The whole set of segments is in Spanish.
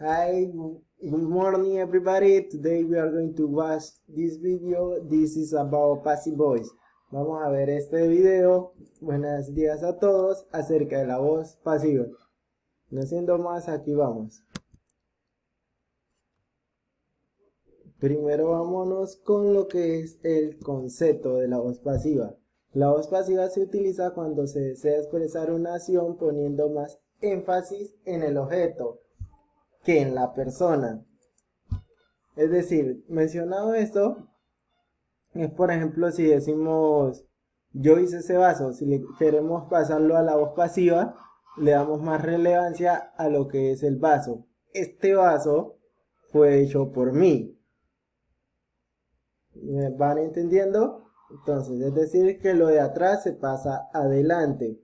Hi, good morning everybody. Today we are going to watch this video. This is about passive voice. Vamos a ver este video. Buenos días a todos acerca de la voz pasiva. No siendo más, aquí vamos. Primero vámonos con lo que es el concepto de la voz pasiva. La voz pasiva se utiliza cuando se desea expresar una acción poniendo más énfasis en el objeto que en la persona. Es decir, mencionado esto, es por ejemplo si decimos yo hice ese vaso, si le queremos pasarlo a la voz pasiva, le damos más relevancia a lo que es el vaso. Este vaso fue hecho por mí. ¿Me van entendiendo? Entonces, es decir, que lo de atrás se pasa adelante.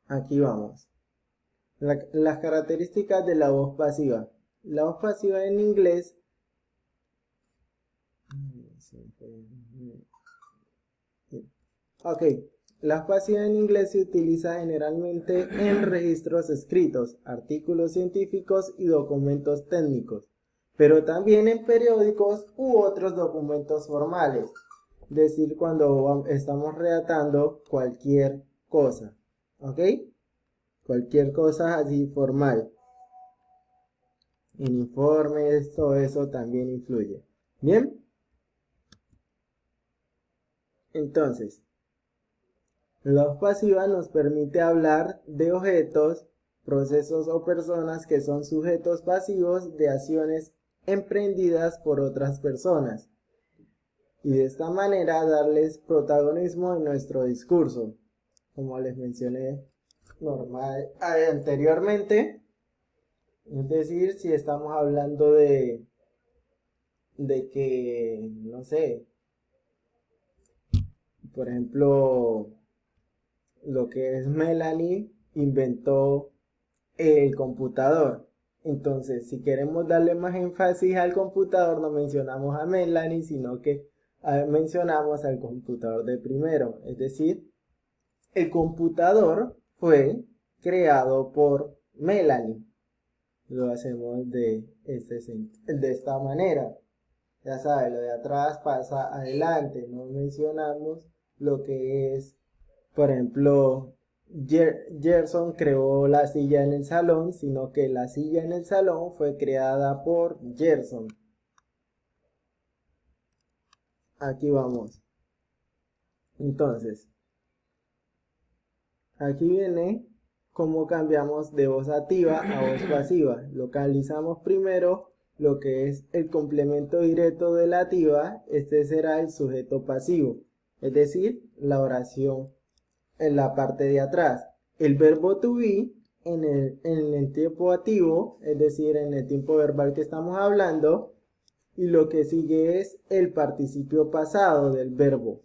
Aquí vamos. Las características de la voz pasiva. La voz pasiva en inglés la pasiva en inglés se utiliza generalmente en registros escritos, artículos científicos y documentos técnicos, pero también en periódicos u otros documentos formales, es decir, cuando estamos redactando cualquier cosa, ¿ok? Cualquier cosa así formal. En informes, todo eso también influye. ¿Bien? Entonces, la voz pasiva nos permite hablar de objetos, procesos o personas que son sujetos pasivos de acciones emprendidas por otras personas y de esta manera darles protagonismo en nuestro discurso, como les mencioné anteriormente. Es decir, si estamos hablando de que, no sé, por ejemplo, lo que es Melanie inventó el computador. Entonces, si queremos darle más énfasis al computador, no mencionamos a Melanie, sino que mencionamos al computador de primero. Es decir, el computador fue creado por Melanie. Lo hacemos de esta manera. Ya sabe, lo de atrás pasa adelante. No mencionamos lo que es, por ejemplo, Gerson creó la silla en el salón, sino que la silla en el salón fue creada por Gerson. Aquí vamos. Entonces, aquí viene cómo cambiamos de voz activa a voz pasiva. Localizamos primero lo que es el complemento directo de la activa. Este será el sujeto pasivo, es decir, la oración en la parte de atrás. El verbo to be en el tiempo activo, es decir, en el tiempo verbal que estamos hablando, y lo que sigue es el participio pasado del verbo.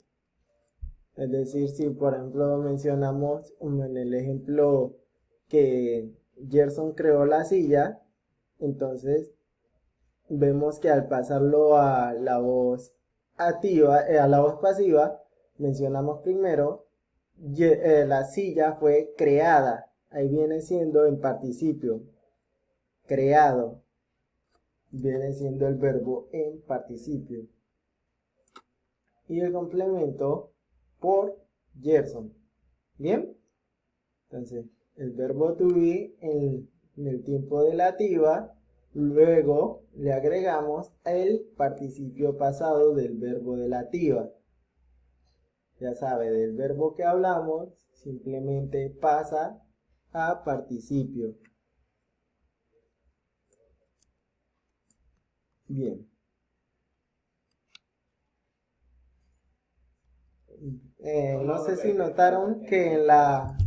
Es decir, si por ejemplo mencionamos en el ejemplo que Gerson creó la silla, entonces vemos que al pasarlo a la voz activa, a la voz pasiva, mencionamos primero la silla fue creada. Ahí viene siendo en participio. Creado. Viene siendo el verbo en participio. Y el complemento por Gerson. ¿Bien? Entonces, el verbo to be en el tiempo de la activa. Luego le agregamos el participio pasado del verbo de la activa. Ya sabe, del verbo que hablamos, simplemente pasa a participio. Bien. No sé si notaron que en la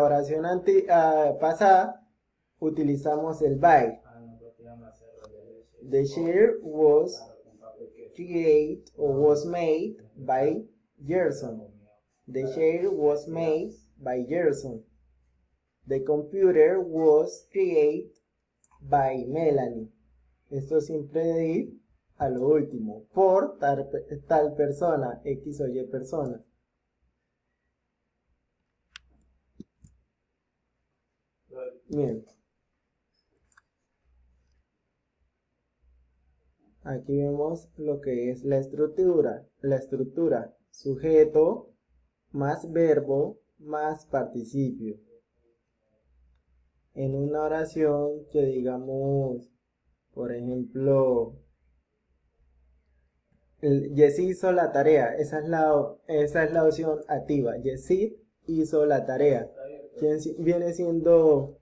oración pasada utilizamos el by. The chair was created or was made by Gerson. The chair was made by Gerson. The computer was created by Melanie. Esto siempre de ir a lo último, por tal persona, X o Y persona. Bien. Aquí vemos lo que es la estructura. La estructura, sujeto más verbo más participio. En una oración que digamos, por ejemplo, Jessy hizo la tarea. Esa es la opción activa. Jessy hizo la tarea. ¿Quién viene siendo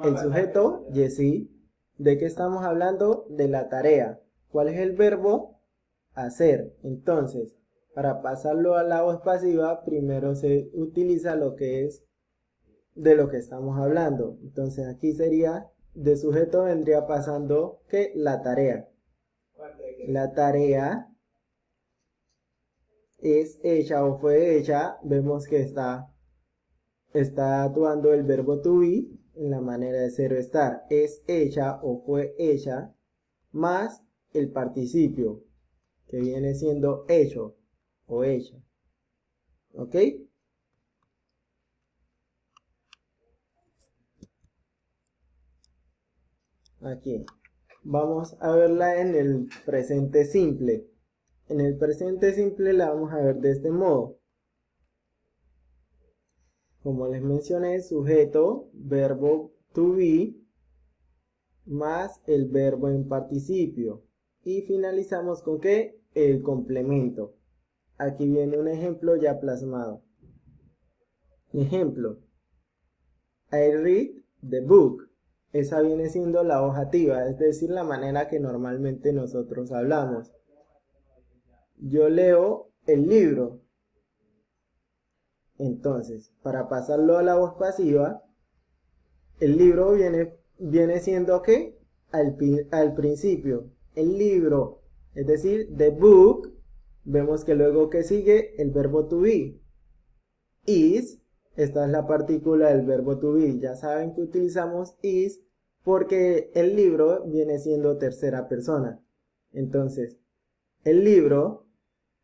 el sujeto? Jessy. ¿De qué estamos hablando? De la tarea. ¿Cuál es el verbo? Hacer. Entonces, para pasarlo a la voz pasiva, primero se utiliza lo que es de lo que estamos hablando. Entonces, aquí sería, de sujeto vendría pasando que la tarea. La tarea es hecha o fue hecha. Vemos que está actuando el verbo to be en la manera de ser o estar. Es hecha o fue hecha más el participio, que viene siendo hecho o hecha. ¿Ok? Aquí. Vamos a verla en el presente simple. En el presente simple la vamos a ver de este modo. Como les mencioné, sujeto, verbo to be, más el verbo en participio. Y finalizamos con ¿qué? El complemento. Aquí viene un ejemplo ya plasmado. Ejemplo. I read the book. Esa viene siendo la hoja activa, es decir, la manera que normalmente nosotros hablamos. Yo leo el libro. Entonces, para pasarlo a la voz pasiva, el libro viene siendo ¿qué? Al principio. El libro, es decir, the book. Vemos que luego que sigue el verbo to be. Is, esta es la partícula del verbo to be. Ya saben que utilizamos is porque el libro viene siendo tercera persona. Entonces, el libro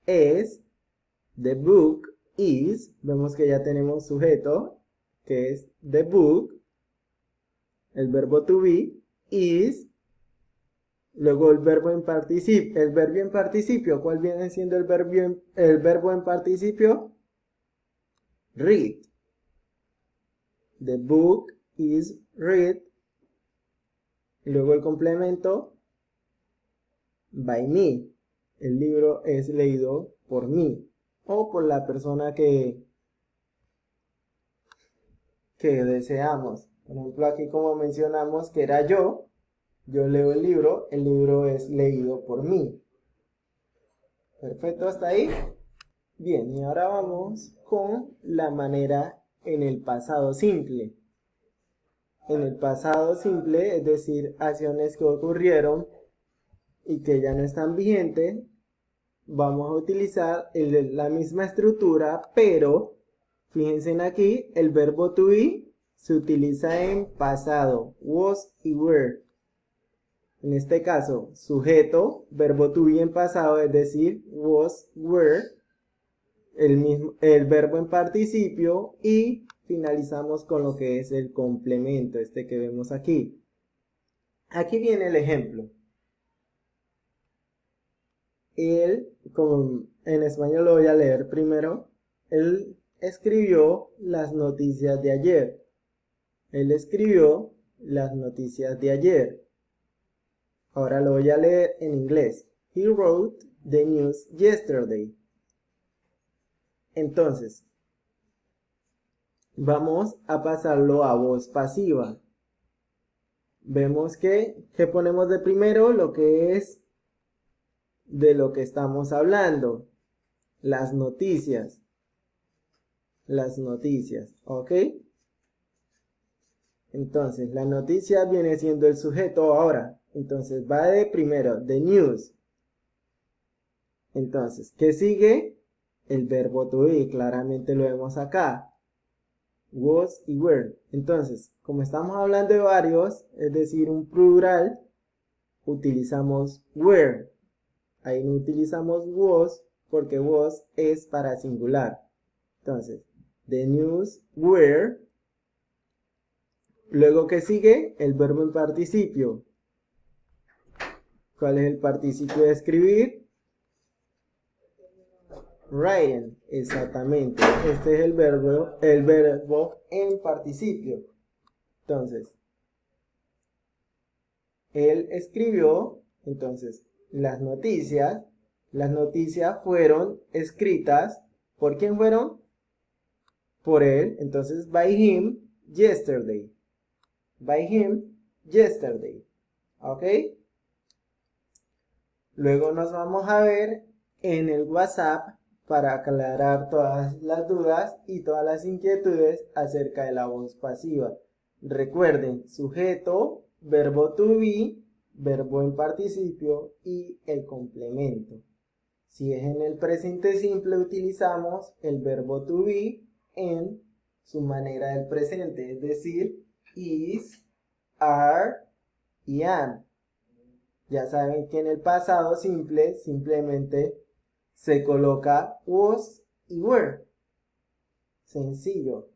es, the book is, vemos que ya tenemos sujeto, que es the book, el verbo to be, is, luego el verbo en participio, ¿cuál viene siendo el verbo en participio? Read. The book is read. Y luego el complemento, by me. El libro es leído por mí o por la persona que deseamos. Por ejemplo, aquí como mencionamos que era yo leo el libro es leído por mí. Perfecto, hasta ahí. Bien, y ahora vamos con la manera en el pasado simple. En el pasado simple, es decir, acciones que ocurrieron y que ya no están vigentes, vamos a utilizar la misma estructura, pero fíjense en aquí, el verbo to be se utiliza en pasado, was y were. En este caso, sujeto, verbo to be en pasado, es decir, was, were, el verbo en participio y finalizamos con lo que es el complemento, este que vemos aquí. Aquí viene el ejemplo. Él, como en español lo voy a leer primero, él escribió las noticias de ayer. Él escribió las noticias de ayer. Ahora lo voy a leer en inglés. He wrote the news yesterday. Entonces, vamos a pasarlo a voz pasiva. Vemos que ponemos de primero lo que es de lo que estamos hablando. Las noticias. Las noticias, ¿ok? Entonces, la noticia viene siendo el sujeto ahora. Entonces, va de primero, the news. Entonces, ¿qué sigue? El verbo to be, claramente lo vemos acá. Was y were. Entonces, como estamos hablando de varios, es decir, un plural, utilizamos were. Ahí no utilizamos was porque was es para singular. Entonces, the news were Luego, ¿qué sigue? El verbo en participio. ¿Cuál es el participio de escribir? Writing, exactamente. Este es el verbo en participio. Entonces, él escribió, entonces, las noticias fueron escritas, ¿por quién fueron? Por él, entonces, by him yesterday. By him yesterday. ¿Ok? Luego nos vamos a ver en el WhatsApp para aclarar todas las dudas y todas las inquietudes acerca de la voz pasiva. Recuerden, sujeto, verbo to be, verbo en participio y el complemento. Si es en el presente simple, utilizamos el verbo to be en su manera del presente, es decir, is, are y am. Ya saben que en el pasado simple simplemente se coloca was y were. Sencillo.